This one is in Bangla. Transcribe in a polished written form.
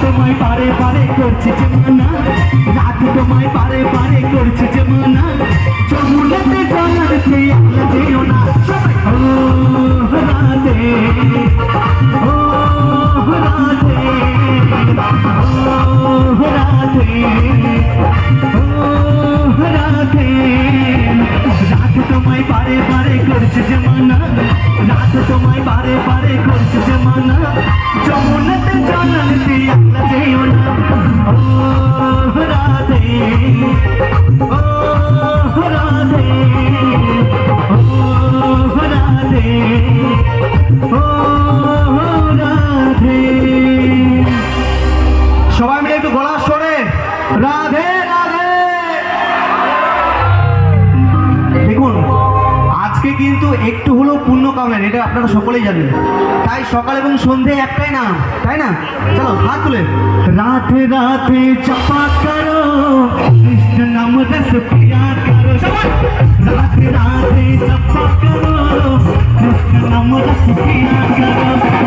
তোমায় বারে বারে করছে জমানা, রাত তোমায় বারে বারে করছে জমানা, যমুনাতে জলাতে একলা যেও না। ও রাধে, ও রাধে, ও রাধে, ও রাধে। রাত তোমায় বারে বারে করছে জমানা, রাত তোমায় বারে বারে করছে জমানা, যমুনাতে জলাতে একলা যেও না। ও রাধে, ও রাধে, ও রাধে, ও রাধে। সবাই মিলে একটু গলা সরে রাধে রাধে। দেখুন আজকে কিন্তু একটু হলেও পুণ্য কামের, এটা আপনারা সকলেই জানেন। তাই সকাল এবং সন্ধে একটাই নাম, তাই না? চলো হাত তুলে রাধে রাধে জপা করো, কৃষ্ণ নাম রস পিয়া করো। রাধে রাধে জপা করো, কৃষ্ণ নাম রস পিয়া করো।